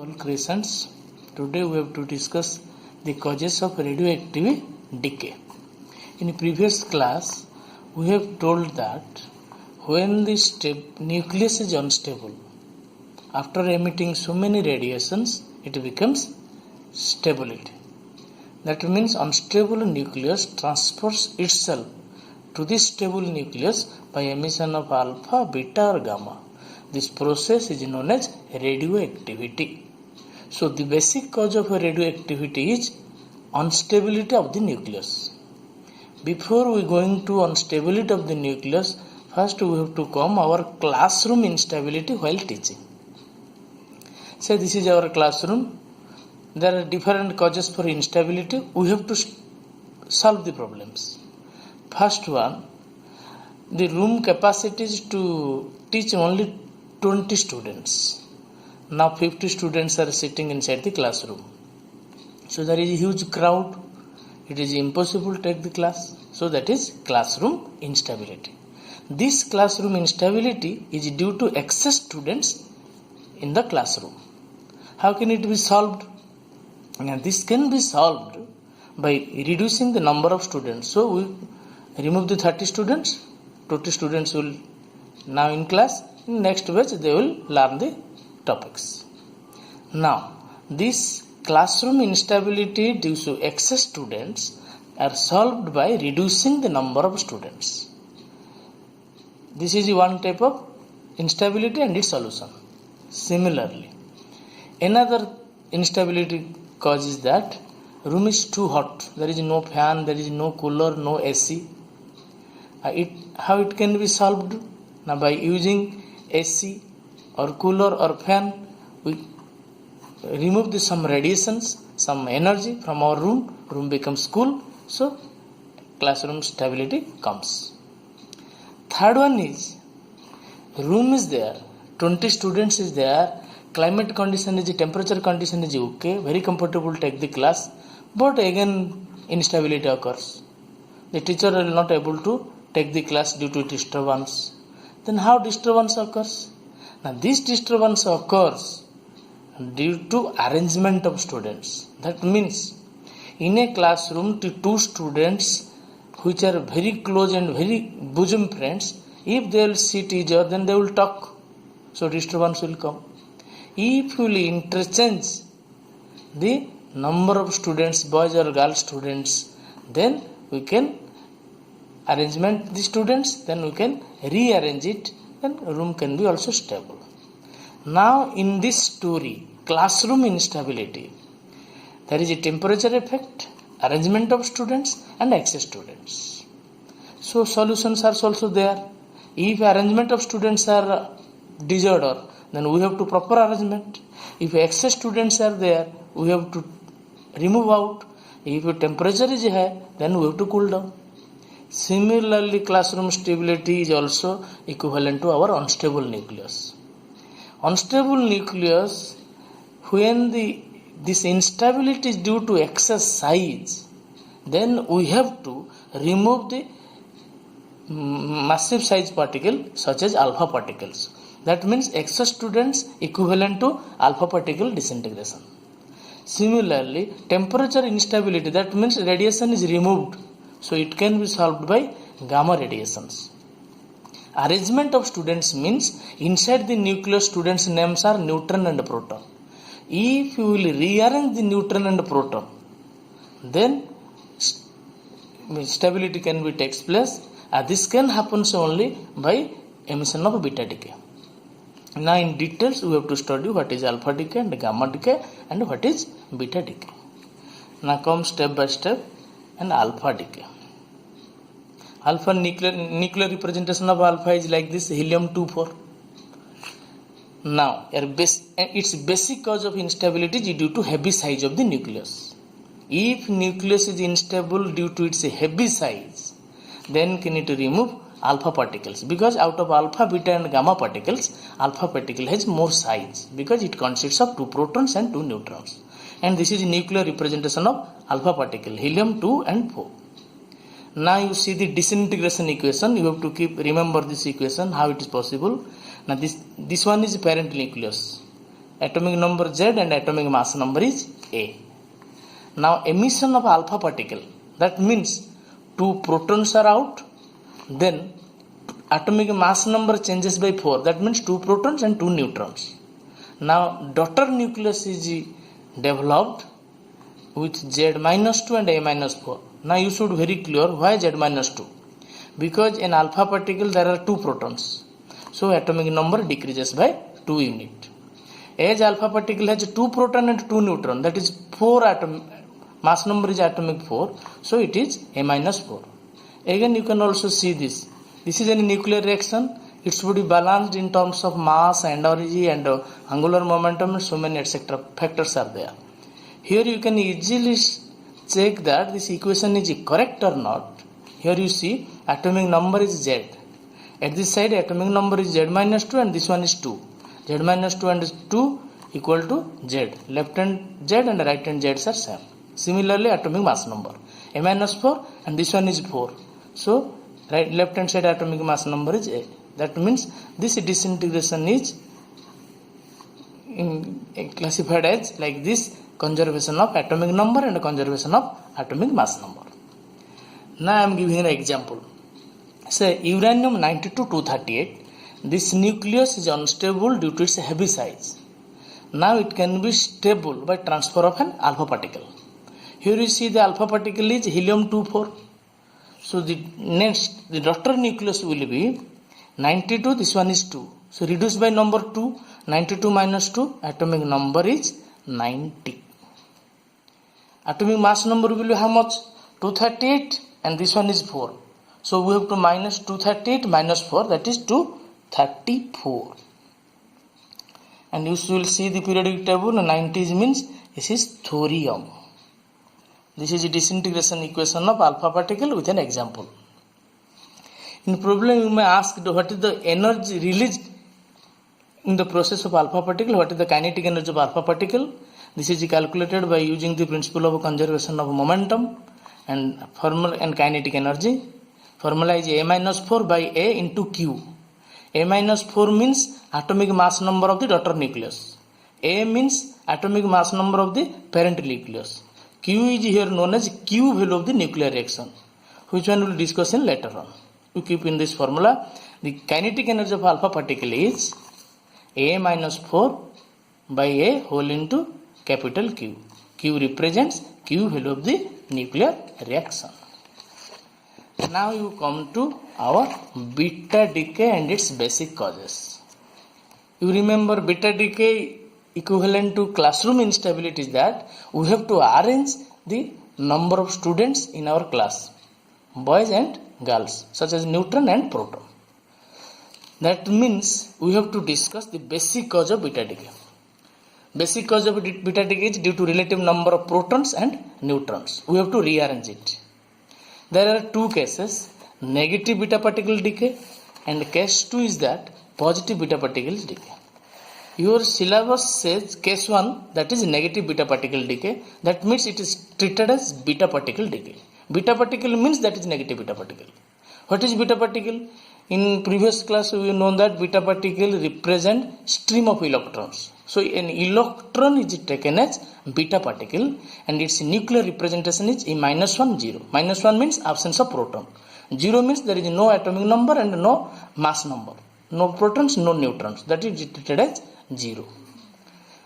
all crescents. Today we have to discuss the causes of radioactive decay. In previous class, we have told that when the nucleus is unstable, after emitting so many radiations, it becomes stability. That means unstable nucleus transfers itself to the stable nucleus by emission of alpha, beta or gamma. This process is known as radioactivity. So the basic cause of radioactivity is instability of the nucleus. Before we going to instability of the nucleus, first we have to come our classroom instability while teaching. Say this is our classroom. There are different causes for instability. We have to solve the problems. First one, the room capacity is to teach only 20 students. Now 50 students are sitting inside the classroom. So there is a huge crowd. It is impossible to take the class. So that is classroom instability. This classroom instability is due to excess students in the classroom. How can it be solved? And this can be solved by reducing the number of students. So we remove the 30 students. 20 students will now in class. In next batch they will learn the topics. Now this classroom instability due to excess students are solved by reducing the number of students. This is one type of instability and its solution. Similarly, another instability cause is that room is too hot. There is no fan, there is no cooler, no AC. How it can be solved? Now by using AC or cooler or fan, we remove some radiations, some energy from our room. Room becomes cool, so classroom stability comes. Third one is room is there, 20 students is there, climate condition is, temperature condition is okay, very comfortable to take the class, but again instability occurs. The teacher will not able to take the class due to disturbance. Then how disturbance occurs? Now this disturbance occurs due to arrangement of students. That means in a classroom to two students which are very close and very bosom friends, if they will sit each other, then they will talk. So disturbance will come. If you will interchange the number of students, boys or girl students, then we can arrangement the students, then we can rearrange it, then room can be also stable. Now in this story, classroom instability, there is a temperature effect, arrangement of students and excess students. So solutions are also there. If arrangement of students are disorder, then we have to proper arrangement. If excess students are there, we have to remove out. If temperature is high, then we have to cool down. Similarly, classroom stability is also equivalent to our unstable nucleus. Unstable nucleus, when this instability is due to excess size, then we have to remove the massive size particle such as alpha particles. That means excess students equivalent to alpha particle disintegration. Similarly, temperature instability, that means radiation is removed. So it can be solved by gamma radiations. Arrangement of students means inside the nucleus students' names are neutron and proton. If you will rearrange the neutron and proton, then stability can be takes place. This can happen only by emission of beta decay. Now in details we have to study what is alpha decay and gamma decay and what is beta decay. Now come step by step and alpha decay. Alpha nuclear representation of alpha is like this, helium-2,4. Now its basic cause of instability is due to heavy size of the nucleus. If nucleus is unstable due to its heavy size, then we need to remove alpha particles, because out of alpha, beta and gamma particles, alpha particle has more size because it consists of 2 protons and 2 neutrons. And this is nuclear representation of alpha particle, helium-2 and 4. Now you see the disintegration equation. You have to remember this equation, how it is possible. Now this one is parent nucleus. atomic number Z and atomic mass number is A. Now emission of alpha particle, that means 2 protons are out, then atomic mass number changes by 4, that means 2 protons and 2 neutrons. Now daughter nucleus is developed with Z minus 2 and A minus 4. Now you should very clear why Z minus 2. Because in alpha particle there are 2 protons. So atomic number decreases by 2 unit. As alpha particle has 2 proton and 2 neutron, that is 4 atom, mass number is atomic 4. So it is A minus 4. Again you can also see this. This is a nuclear reaction. It should be balanced in terms of mass, energy and angular momentum and so many etc. factors are there. Here you can easily check that this equation is correct or not. Here you see atomic number is Z. At this side atomic number is Z minus 2 and this one is 2. Z minus 2 and 2 equal to Z. Left hand Z and right hand Z are same. Similarly atomic mass number A minus 4 and this one is 4. So left hand side atomic mass number is A. That means this disintegration is classified as like this: conservation of atomic number and conservation of atomic mass number. Now I am giving an example. Say uranium 92-238. This nucleus is unstable due to its heavy size. Now it can be stable by transfer of an alpha particle. Here you see the alpha particle is helium-24. So the daughter nucleus will be 92, this one is 2. So reduced by number 2, 92 minus 2, atomic number is 90. Atomic mass number will be how much? 238 and this one is 4. So we have to minus 238 minus 4, that is 234. And you will see the periodic table, 90 means this is thorium. This is a disintegration equation of alpha particle with an example. In problem you may ask what is the energy released in the process of alpha particle, what is the kinetic energy of alpha particle. This is calculated by using the principle of conservation of momentum and formula and kinetic energy. Formula is A minus 4 by A into Q. A minus 4 means atomic mass number of the daughter nucleus. A means atomic mass number of the parent nucleus. Q is here known as Q value of the nuclear reaction, which one we will discuss in later on. You keep in this formula. The kinetic energy of alpha particle is A minus 4 by A whole into capital Q. Q represents Q value of the nuclear reaction. Now you come to our beta decay and its basic causes. You remember beta decay equivalent to classroom instability is that we have to arrange the number of students in our class, boys and girls, such as neutron and proton. That means we have to discuss the basic cause of beta decay. Basic cause of beta decay is due to relative number of protons and neutrons. We have to rearrange it. There are two cases, negative beta particle decay, and case 2 is that positive beta particle decay. Your syllabus says case 1, that is negative beta particle decay. That means it is treated as beta particle decay. Beta particle means that is negative beta particle. What is beta particle? In previous class we know that beta particle represent stream of electrons. So an electron is taken as beta particle and its nuclear representation is E minus 1, 0. Minus 1 means absence of proton. 0 means there is no atomic number and no mass number. No protons, no neutrons. That is treated as 0.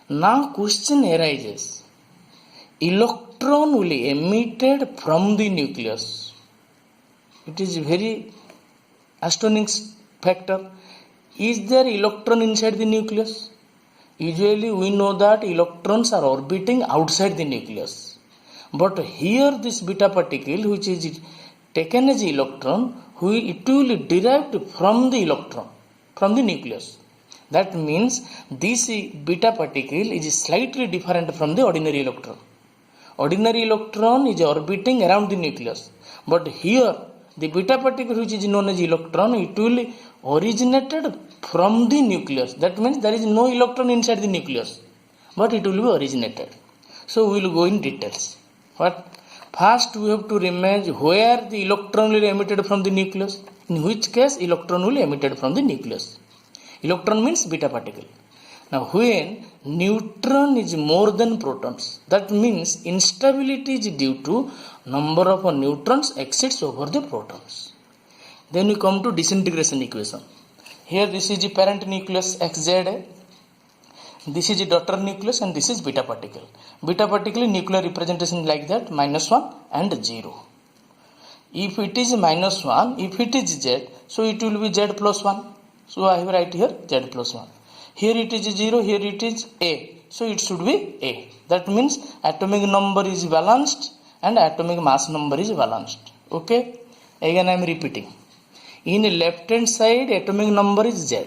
Now question arises. Electron will be emitted from the nucleus. It is very astonishing factor. Is there electron inside the nucleus? Usually we know that electrons are orbiting outside the nucleus. But here this beta particle which is taken as electron, it will be derived from the electron, from the nucleus. That means this beta particle is slightly different from the ordinary electron. Ordinary electron is orbiting around the nucleus. But here the beta particle which is known as electron, it will originated from the nucleus. That means there is no electron inside the nucleus, but it will be originated. So we will go in details. But first we have to remember where the electron will be emitted from the nucleus. In which case electron will be emitted from the nucleus. Electron means beta particle. Now when neutron is more than protons, that means instability is due to number of neutrons exceeds over the protons. Then we come to disintegration equation. Here this is the parent nucleus XZ, this is the daughter nucleus, and this is beta particle. Beta particle nuclear representation like that, -1 and 0. If it is -1, if it is Z, so it will be Z plus 1. So I have write here Z plus 1. Here it is 0, here it is A. So it should be A. That means atomic number is balanced and atomic mass number is balanced. Okay. Again I am repeating. In left hand side atomic number is Z.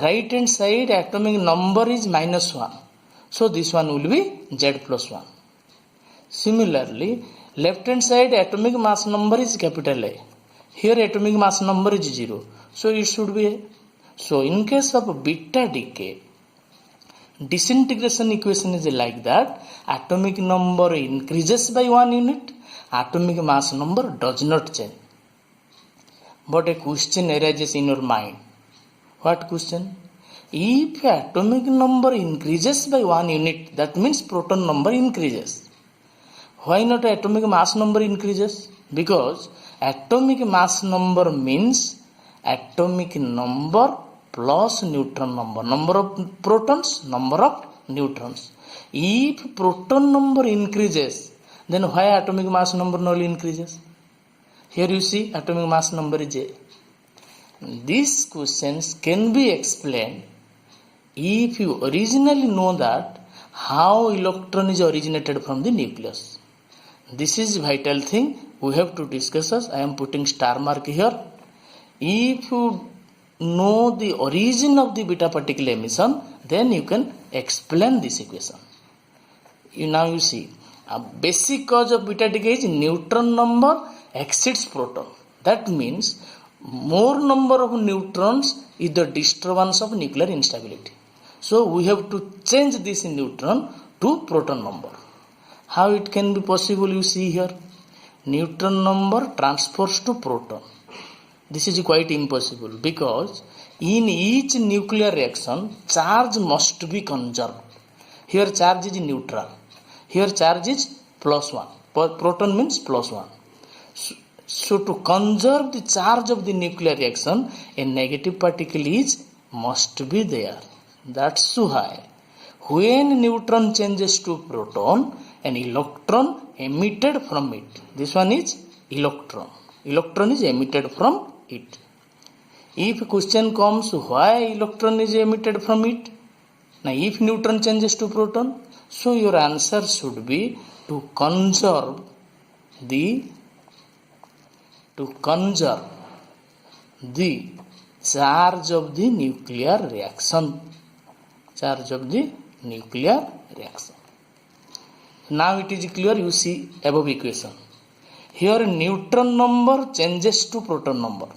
Right hand side atomic number is -1. So this one will be Z plus 1. Similarly, left hand side atomic mass number is capital A. Here atomic mass number is 0. So it should be A. So in case of beta decay, disintegration equation is like that. Atomic number increases by 1 unit. Atomic mass number does not change. But a question arises in your mind. What question? If atomic number increases by 1 unit, that means proton number increases. Why not atomic mass number increases? Because atomic mass number means atomic number plus neutron number. Number of protons, number of neutrons. If proton number increases, then why atomic mass number only increases? Here you see atomic mass number is A. These questions can be explained if you originally know that how electron is originated from the nucleus. This is vital thing we have to discuss. I am putting star mark here. If you know the origin of the beta particle emission, then you can explain this equation. Now you see, a basic cause of beta decay is neutron number exceeds proton. That means more number of neutrons is the disturbance of nuclear instability. So we have to change this neutron to proton number. How it can be possible, you see here. Neutron number transfers to proton. This is quite impossible because in each nuclear reaction charge must be conserved. Here charge is neutral. Here charge is +1. Proton means +1. So to conserve the charge of the nuclear reaction, a negative particle must be there. That's why when neutron changes to proton, an electron emitted from it. This one is electron. Electron is emitted from it. If question comes, why electron is emitted from it? Now if neutron changes to proton, so your answer should be to conserve the charge of the nuclear reaction. Charge of the nuclear reaction. Now it is clear, you see above equation. Here neutron number changes to proton number.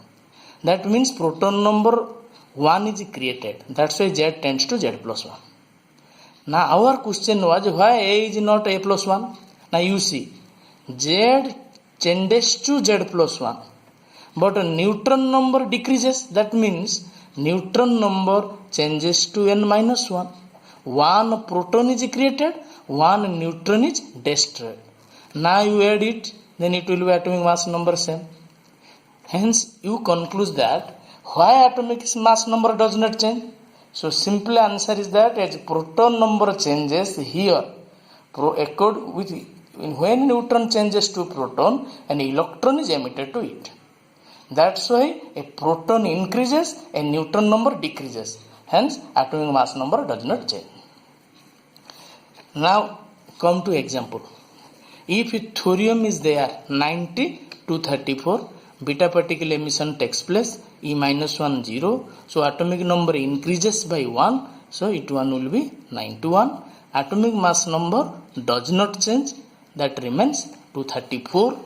That means proton number 1 is created. That's why Z tends to Z plus 1. Now our question was, why A is not A plus 1? Now you see, Z changes to Z plus 1. But neutron number decreases. That means neutron number changes to N minus 1. One proton is created, one neutron is destroyed. Now you add it, then it will be atomic mass number same. Hence you conclude that why atomic mass number does not change? So simple answer is that as proton number changes here, when neutron changes to proton, an electron is emitted to it. That's why a proton increases, a neutron number decreases. Hence atomic mass number does not change. Now come to example. If thorium is there 90 to 34, beta particle emission takes place, E minus 1 0. So atomic number increases by 1. So it one will be 9 to 1. Atomic mass number does not change. That remains 234.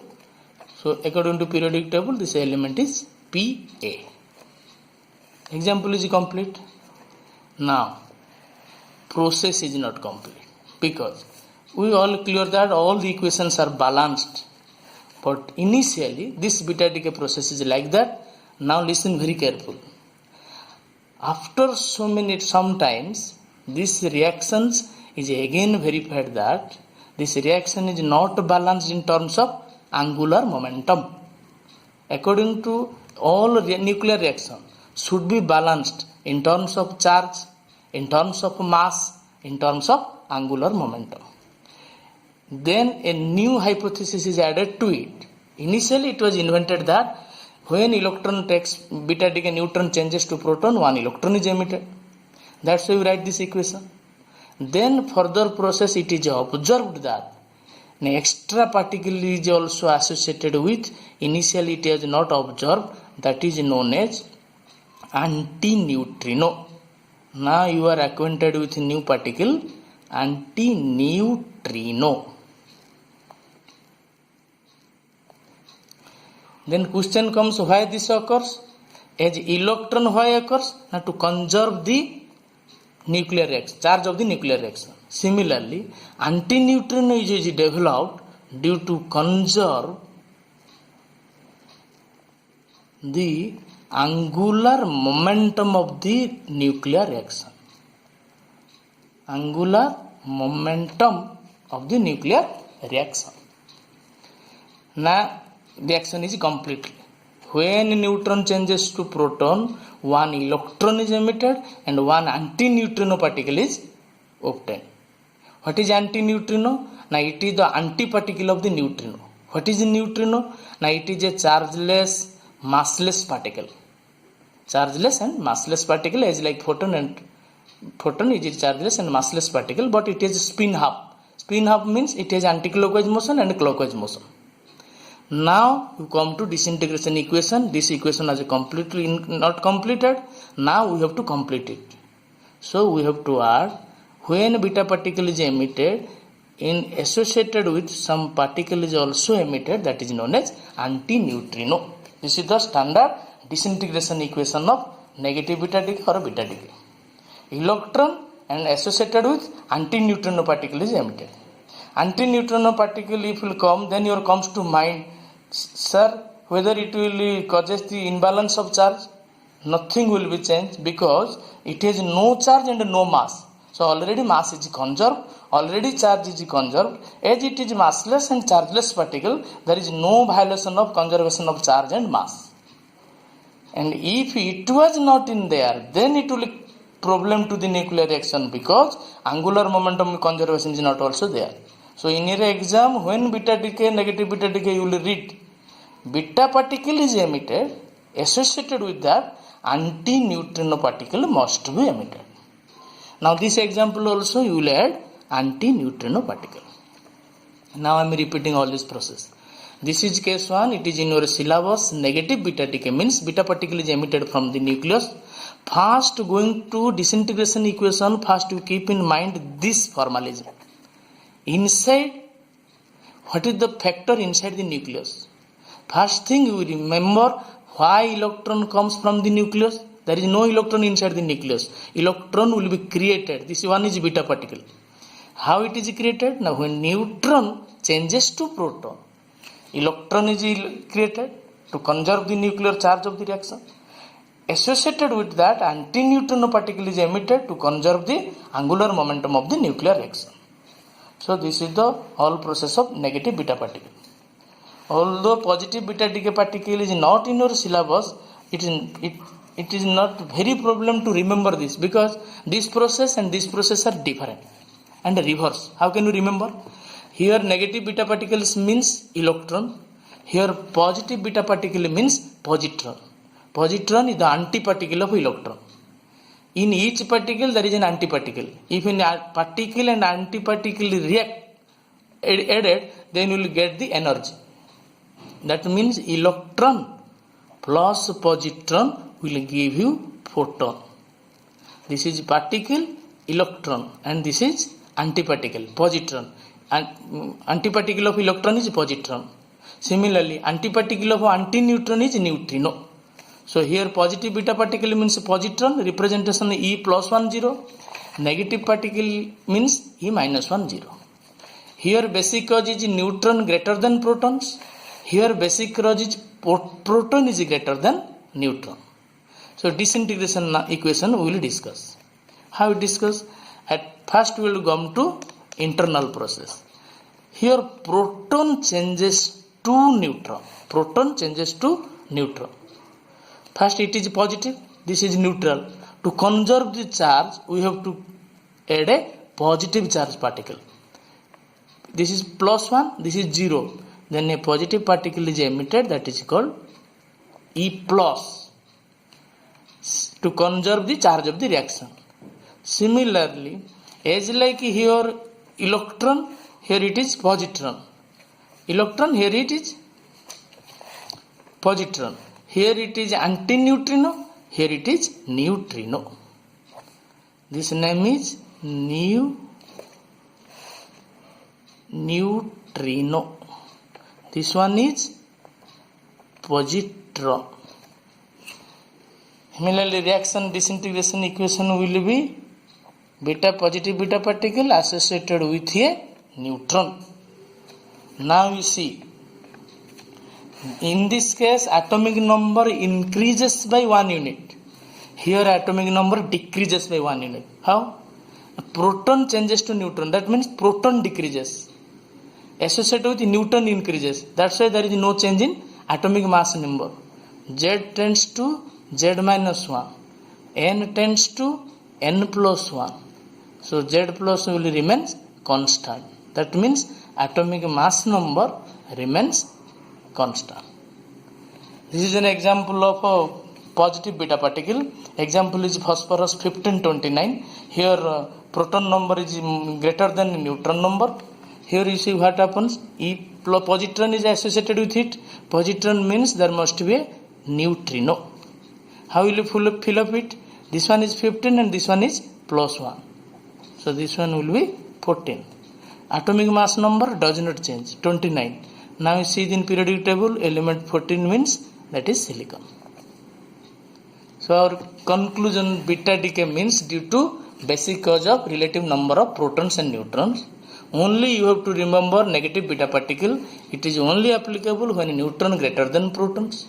So according to periodic table, this element is Pa. Example is complete. Now process is not complete because we all clear that all the equations are balanced. But initially this beta decay process is like that. Now listen very carefully. After sometimes this reactions is again verified that this reaction is not balanced in terms of angular momentum. According to all nuclear reaction should be balanced in terms of charge, in terms of mass, in terms of angular momentum. Then a new hypothesis is added to it. Initially it was invented that when electron takes beta decay, neutron changes to proton, one electron is emitted. That's why we write this equation. Then further process it is observed that an extra particle is also associated with, initially it is not observed, that is known as antineutrino. Now you are acquainted with new particle, antineutrino. Then question comes, why this occurs? As electron why occurs? Now to conserve the nuclear reaction, charge of the nuclear reaction. Similarly, antineutrino is developed due to conserve the angular momentum of the nuclear reaction. Angular momentum of the nuclear reaction. Now reaction is complete. When neutron changes to proton, one electron is emitted and one antineutrino particle is obtained. What is antineutrino? Now it is the antiparticle of the neutrino. What is a neutrino? Now it is a chargeless, massless particle. Chargeless and massless particle is like photon, and photon is a chargeless and massless particle, but it is spin half. Spin half means it has anticlockwise motion and clockwise motion. Now you come to disintegration equation. This equation is completely not completed. Now we have to complete it. So we have to add, when beta particle is emitted, in associated with some particle is also emitted, that is known as antineutrino. This is the standard disintegration equation of negative beta decay or beta decay. Electron and associated with antineutrino particle is emitted. Antineutrino particle if will come, then your comes to mind, sir, whether it will causes the imbalance of charge. Nothing will be changed because it has no charge and no mass. So already mass is conserved, already charge is conserved. As it is massless and chargeless particle, there is no violation of conservation of charge and mass. And if it was not in there, then it will problem to the nuclear reaction because angular momentum conservation is not also there. So in your exam, when beta decay, negative beta decay, you will read beta particle is emitted, associated with that antineutrino particle must be emitted. Now this example also you will add antineutrino particle. Now I am repeating all this process. This is case 1, it is in your syllabus. Negative beta decay means beta particle is emitted from the nucleus. First going to disintegration equation, first you keep in mind this formalism. Inside, what is the factor inside the nucleus? First thing you remember, why electron comes from the nucleus? There is no electron inside the nucleus. Electron will be created. This one is beta particle. How it is created? Now when neutron changes to proton, electron is created to conserve the nuclear charge of the reaction. Associated with that, antineutrino particle is emitted to conserve the angular momentum of the nuclear reaction. So this is the whole process of negative beta particle. Although positive beta decay particle is not in your syllabus, it is not very problem to remember this because this process and this process are different and reverse. How can you remember? Here negative beta particles means electron. Here positive beta particle means positron. Positron is the antiparticle of electron. In each particle there is an antiparticle. If a particle and antiparticle react added, then you will get the energy. That means electron plus positron will give you photon. This is particle, electron, and this is antiparticle, positron. And antiparticle of electron is positron. Similarly, antiparticle of antineutron is neutrino. So here positive beta particle means positron, representation E plus 1 0. Negative particle means E minus 1 0. Here basic charge is neutron greater than protons. Here basic charge is proton is greater than neutron. So disintegration equation we will discuss. How we discuss? At first we will come to internal process. Here proton changes to neutron. Proton changes to neutron. First it is positive, this is neutral. To conserve the charge, we have to add a positive charge particle. This is +1, this is 0. Then a positive particle is emitted, that is called E+, to conserve the charge of the reaction. Similarly, as like here electron, here it is positron. Electron, here it is positron. Here it is antineutrino, here it is neutrino. This name is neutrino. This one is positron. Similarly, reaction disintegration equation will be positive beta particle associated with a neutron. Now you see, in this case atomic number increases by 1 unit. Here atomic number decreases by 1 unit. How? A proton changes to neutron. That means proton decreases. Associated with neutron increases. That's why there is no change in atomic mass number. Z tends to Z minus 1. N tends to N plus 1. So Z plus will remain constant. That means atomic mass number remains constant. This is an example of a positive beta particle. Example is phosphorus 1529. Here proton number is greater than neutron number. Here you see what happens. Positron is associated with it. Positron means there must be a neutrino. How will you fill up it? This one is 15 and this one is +1. So this one will be 14. Atomic mass number does not change, 29. Now you see in periodic table, element 14 means that is silicon. So our conclusion, beta decay means due to basic cause of relative number of protons and neutrons. Only you have to remember negative beta particle. It is only applicable when neutron greater than protons.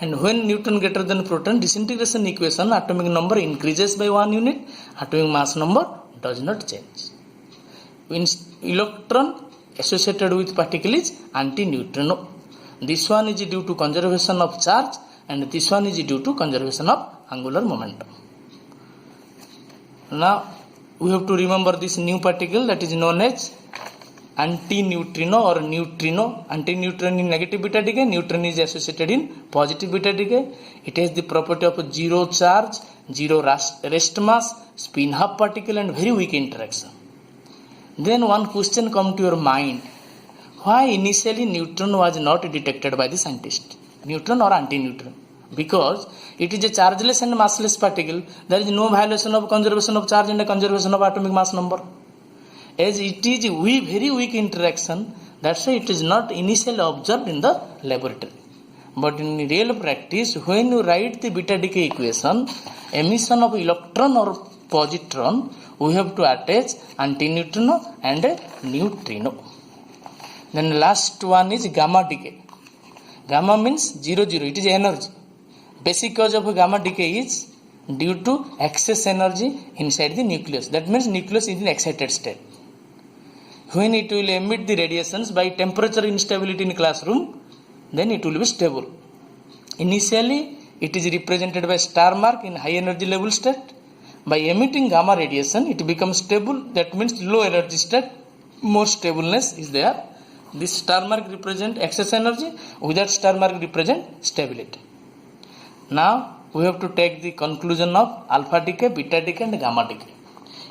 And when neutron greater than proton, disintegration equation, atomic number increases by 1 unit, atomic mass number does not change. When electron associated with particle is antineutrino. This one is due to conservation of charge and this one is due to conservation of angular momentum. Now we have to remember this new particle that is known as antineutrino or neutrino. Antineutrino in negative beta decay, neutron is associated in positive beta decay. It has the property of zero charge, zero rest mass, spin half particle and very weak interaction. Then one question comes to your mind. Why initially neutron was not detected by the scientist? Neutron or antineutron? Because it is a chargeless and massless particle. There is no violation of conservation of charge and a conservation of atomic mass number. As it is very weak interaction, that's why it is not initially observed in the laboratory. But in real practice, when you write the beta decay equation, emission of electron or positron, we have to attach antineutrino and a neutrino. Then last one is gamma decay. Gamma means 0, 0. It is energy. Basic cause of gamma decay is due to excess energy inside the nucleus. That means nucleus is in excited state. When it will emit the radiations by temperature instability in classroom, then it will be stable. Initially, it is represented by star mark in high energy level state. By emitting gamma radiation, it becomes stable. That means low energy state, more stableness is there. This star mark represents excess energy. Without star mark represent stability. Now we have to take the conclusion of alpha decay, beta decay and gamma decay.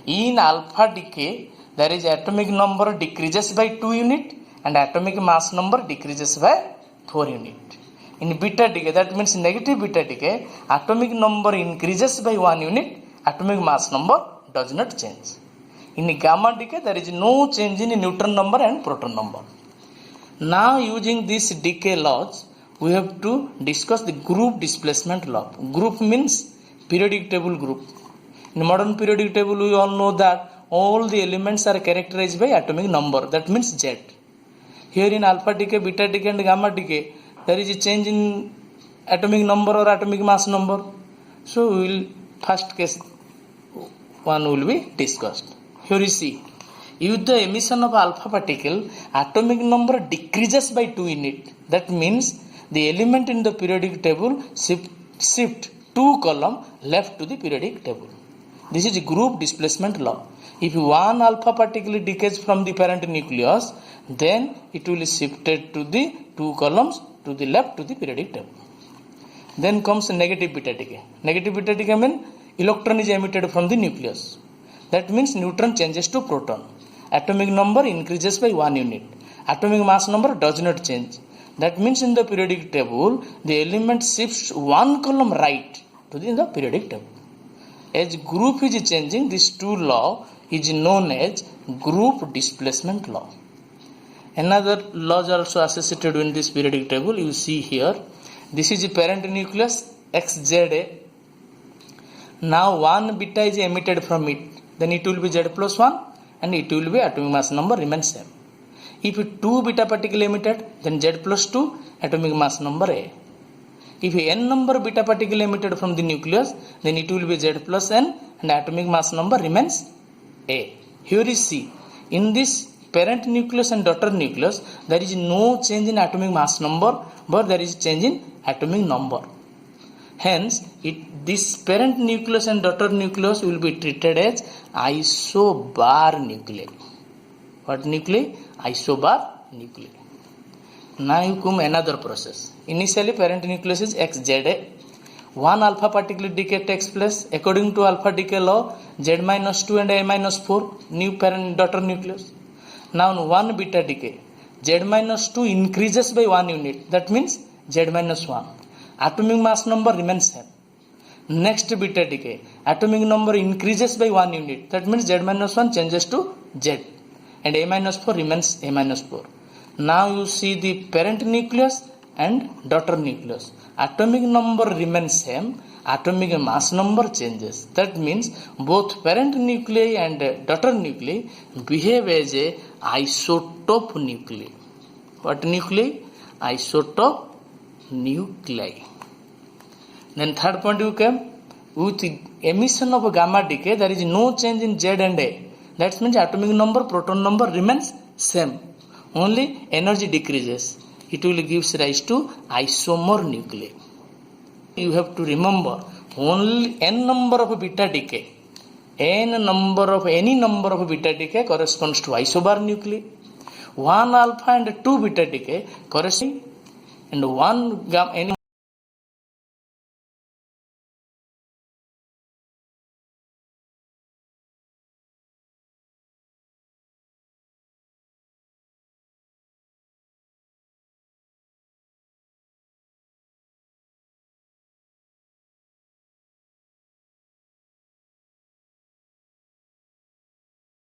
In alpha decay, there is atomic number decreases by 2 unit and atomic mass number decreases by 4 unit. In beta decay, that means negative beta decay, atomic number increases by 1 unit, atomic mass number does not change. In gamma decay, there is no change in neutron number and proton number. Now using these decay laws, we have to discuss the group displacement law. Group means periodic table group. In modern periodic table, we all know that all the elements are characterized by atomic number. That means Z. Here in alpha decay, beta decay and gamma decay, there is a change in atomic number or atomic mass number. So we will first case one will be discussed. Here you see, with the emission of alpha particle, atomic number decreases by 2 units. That means the element in the periodic table shift 2 column left to the periodic table. This is group displacement law. If one alpha particle decays from the parent nucleus, then it will shifted to the 2 columns to the left to the periodic table. Then comes negative beta decay. Negative beta decay means electron is emitted from the nucleus. That means neutron changes to proton. Atomic number increases by 1 unit. Atomic mass number does not change. That means in the periodic table, the element shifts 1 column right to the periodic table. As group is changing, this 2 law is known as group displacement law. Another laws also associated in this periodic table. You see here, this is the parent nucleus XZA. Now 1 beta is emitted from it, then it will be Z plus 1 and it will be atomic mass number remains same. If 2 beta particle emitted, then Z plus 2, atomic mass number A. If n number beta particle emitted from the nucleus, then it will be Z plus n and atomic mass number remains A. Here you see, in this parent nucleus and daughter nucleus, there is no change in atomic mass number, but there is change in atomic number. Hence, this parent nucleus and daughter nucleus will be treated as isobar nuclei. What nuclei? Isobar nuclei. Now you come another process. Initially, parent nucleus is XZA. One alpha particle decay takes place. According to alpha decay law, Z minus 2 and A minus 4, new parent daughter nucleus. Now 1 beta decay. Z minus 2 increases by 1 unit. That means Z minus 1. Atomic mass number remains same. Next beta decay. Atomic number increases by 1 unit. That means Z minus 1 changes to Z. And A minus 4 remains A minus 4. Now you see the parent nucleus and daughter nucleus. Atomic number remains same. Atomic mass number changes. That means both parent nuclei and daughter nuclei behave as a isotope nuclei. What nuclei? Isotope nuclei. Then third point you came with emission of gamma decay. There is no change in Z and A. That means atomic number, proton number remains same. Only energy decreases. It will give rise to isomer nuclei. You have to remember only n number of beta decay. Any number of beta decay corresponds to isobar nuclei. 1 alpha and 2 beta decay correspond and 1 gamma any